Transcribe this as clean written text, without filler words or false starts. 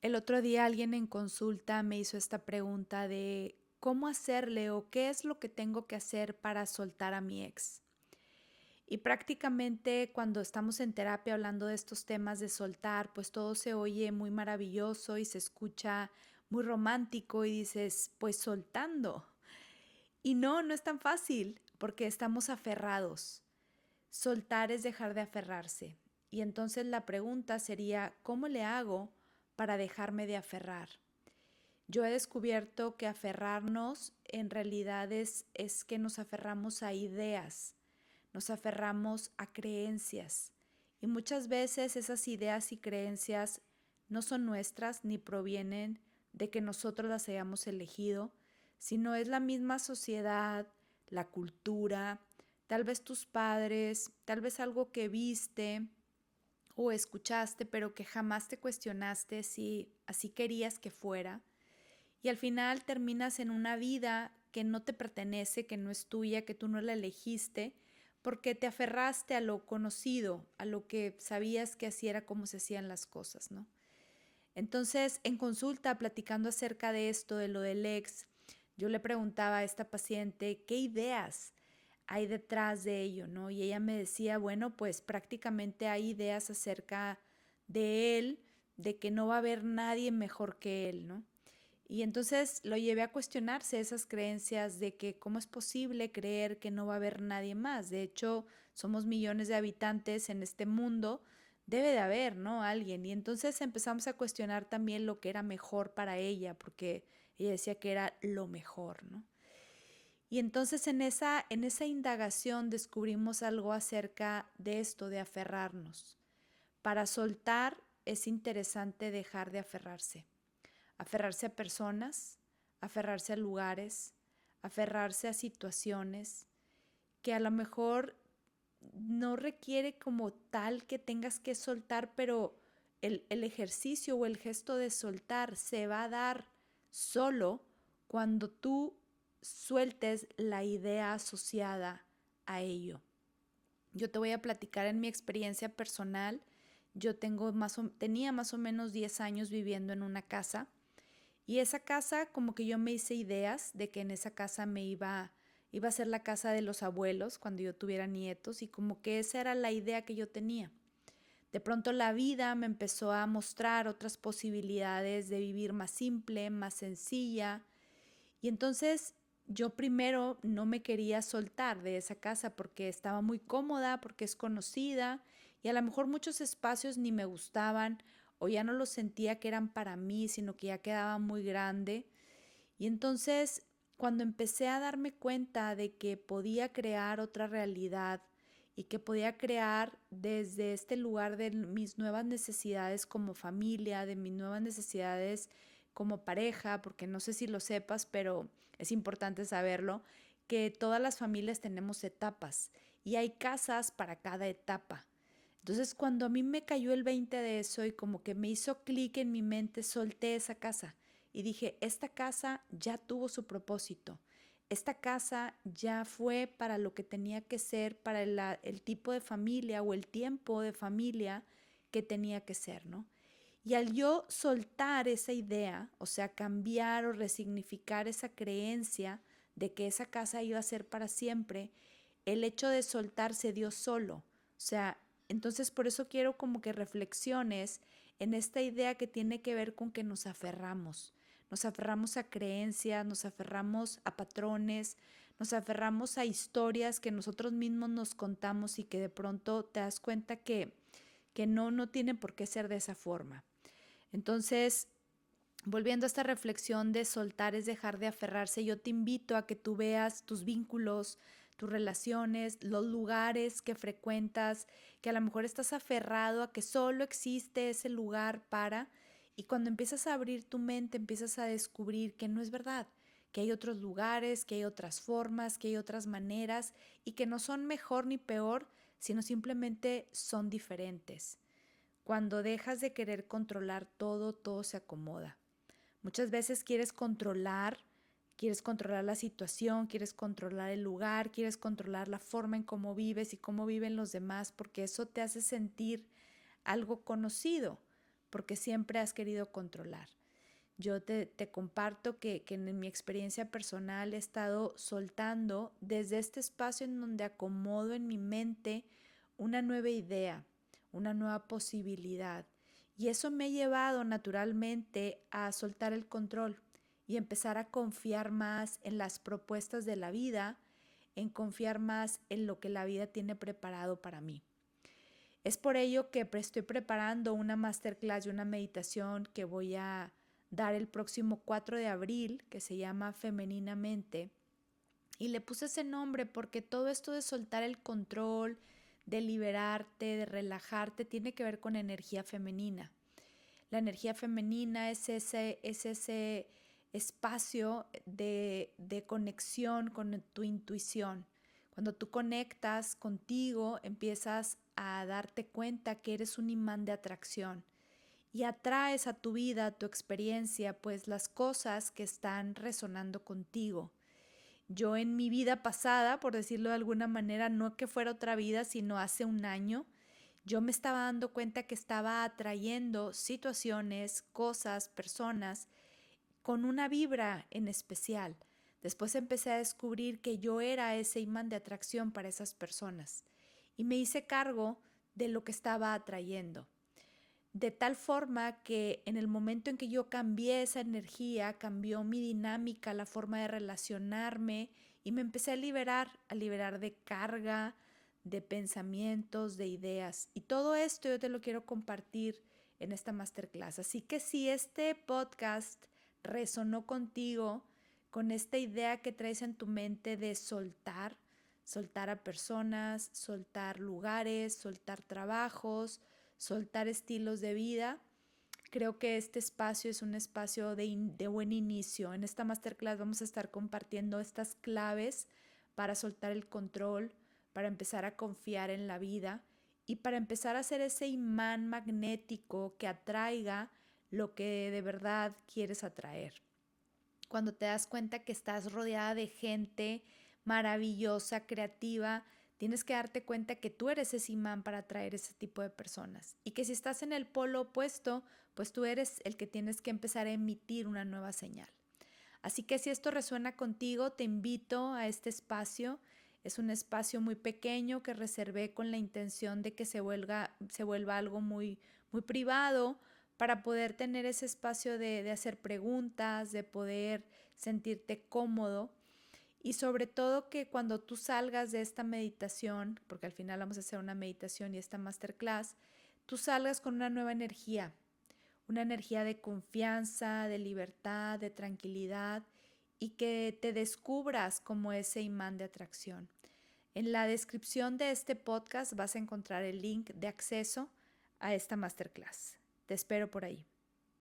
El otro día alguien en consulta me hizo esta pregunta de cómo hacerle o qué es lo que tengo que hacer para soltar a mi ex. Y prácticamente cuando estamos en terapia hablando de estos temas de soltar, pues todo se oye muy maravilloso y se escucha muy romántico y dices, pues soltando. Y no, no es tan fácil porque estamos aferrados. Soltar es dejar de aferrarse. Y entonces la pregunta sería, ¿cómo le hago para dejarme de aferrar? Yo he descubierto que aferrarnos en realidad es que nos aferramos a ideas, nos aferramos a creencias. Y muchas veces esas ideas y creencias no son nuestras ni provienen de que nosotros las hayamos elegido, sino es la misma sociedad, la cultura, tal vez tus padres, tal vez algo que viste o escuchaste, pero que jamás te cuestionaste si así querías que fuera. Y al final terminas en una vida que no te pertenece, que no es tuya, que tú no la elegiste, porque te aferraste a lo conocido, a lo que sabías que así era como se hacían las cosas, ¿no? Entonces, en consulta, platicando acerca de esto, de lo del ex, yo le preguntaba a esta paciente qué ideas hay detrás de ello, ¿no? Y ella me decía, bueno, pues prácticamente hay ideas acerca de él, de que no va a haber nadie mejor que él, ¿no? Y entonces lo llevé a cuestionarse esas creencias de que cómo es posible creer que no va a haber nadie más. De hecho, somos millones de habitantes en este mundo, debe de haber, ¿no? Alguien. Y entonces empezamos a cuestionar también lo que era mejor para ella, porque ella decía que era lo mejor, ¿no? Y entonces en esa indagación descubrimos algo acerca de esto, de aferrarnos. Para soltar es interesante dejar de aferrarse. Aferrarse a personas, aferrarse a lugares, aferrarse a situaciones que a lo mejor no requiere como tal que tengas que soltar, pero el ejercicio o el gesto de soltar se va a dar solo cuando tú sueltes la idea asociada a ello. Yo te voy a platicar en mi experiencia personal. Yo tenía más o menos 10 años viviendo en una casa y esa casa como que yo me hice ideas de que en esa casa iba a ser la casa de los abuelos cuando yo tuviera nietos y como que esa era la idea que yo tenía. De pronto la vida me empezó a mostrar otras posibilidades de vivir más simple, más sencilla, y entonces yo primero no me quería soltar de esa casa porque estaba muy cómoda, porque es conocida y a lo mejor muchos espacios ni me gustaban o ya no los sentía que eran para mí, sino que ya quedaba muy grande. Y entonces cuando empecé a darme cuenta de que podía crear otra realidad y que podía crear desde este lugar de mis nuevas necesidades como familia, de mis nuevas necesidades como pareja, porque no sé si lo sepas, pero es importante saberlo, que todas las familias tenemos etapas y hay casas para cada etapa. Entonces, cuando a mí me cayó el 20 de eso y como que me hizo clic en mi mente, solté esa casa y dije, esta casa ya tuvo su propósito. Esta casa ya fue para lo que tenía que ser, para el tipo de familia o el tiempo de familia que tenía que ser, ¿no? Y al yo soltar esa idea, o sea, cambiar o resignificar esa creencia de que esa casa iba a ser para siempre, el hecho de soltar se dio solo. O sea, entonces por eso quiero como que reflexiones en esta idea que tiene que ver con que nos aferramos. Nos aferramos a creencias, nos aferramos a patrones, nos aferramos a historias que nosotros mismos nos contamos y que de pronto te das cuenta que no tienen por qué ser de esa forma. Entonces, volviendo a esta reflexión de soltar es dejar de aferrarse, yo te invito a que tú veas tus vínculos, tus relaciones, los lugares que frecuentas, que a lo mejor estás aferrado a que solo existe ese lugar para, y cuando empiezas a abrir tu mente, empiezas a descubrir que no es verdad, que hay otros lugares, que hay otras formas, que hay otras maneras y que no son mejor ni peor, sino simplemente son diferentes. Cuando dejas de querer controlar todo, todo se acomoda. Muchas veces quieres controlar la situación, quieres controlar el lugar, quieres controlar la forma en cómo vives y cómo viven los demás, porque eso te hace sentir algo conocido. porque siempre has querido controlar. Yo te comparto que en mi experiencia personal he estado soltando desde este espacio en donde acomodo en mi mente una nueva idea, una nueva posibilidad. Y eso me ha llevado naturalmente a soltar el control y empezar a confiar más en las propuestas de la vida, en confiar más en lo que la vida tiene preparado para mí. Es por ello que estoy preparando una masterclass y una meditación que voy a dar el próximo 4 de abril, que se llama Femeninamente. Y le puse ese nombre porque todo esto de soltar el control, de liberarte, de relajarte, tiene que ver con energía femenina. La energía femenina es ese espacio de conexión con tu intuición. Cuando tú conectas contigo, empiezas a darte cuenta que eres un imán de atracción y atraes a tu vida, a tu experiencia, pues las cosas que están resonando contigo. Yo en mi vida pasada, por decirlo de alguna manera, no que fuera otra vida, sino hace un año, yo me estaba dando cuenta que estaba atrayendo situaciones, cosas, personas con una vibra en especial. Después empecé a descubrir que yo era ese imán de atracción para esas personas y me hice cargo de lo que estaba atrayendo. De tal forma que en el momento en que yo cambié esa energía, cambió mi dinámica, la forma de relacionarme y me empecé a liberar de carga, de pensamientos, de ideas. Y todo esto yo te lo quiero compartir en esta masterclass. Así que si este podcast resonó contigo, con esta idea que traes en tu mente de soltar, soltar a personas, soltar lugares, soltar trabajos, soltar estilos de vida, creo que este espacio es un espacio de buen inicio. En esta masterclass vamos a estar compartiendo estas claves para soltar el control, para empezar a confiar en la vida y para empezar a ser ese imán magnético que atraiga lo que de verdad quieres atraer. Cuando te das cuenta que estás rodeada de gente maravillosa, creativa, tienes que darte cuenta que tú eres ese imán para atraer ese tipo de personas y que si estás en el polo opuesto, pues tú eres el que tienes que empezar a emitir una nueva señal. Así que si esto resuena contigo, te invito a este espacio. Es un espacio muy pequeño que reservé con la intención de que se vuelva algo muy privado para poder tener ese espacio de hacer preguntas, de poder sentirte cómodo y sobre todo que cuando tú salgas de esta meditación, porque al final vamos a hacer una meditación y esta masterclass, tú salgas con una energía de confianza, de libertad, de tranquilidad y que te descubras como ese imán de atracción. En la descripción de este podcast vas a encontrar el link de acceso a esta masterclass. Te espero por ahí.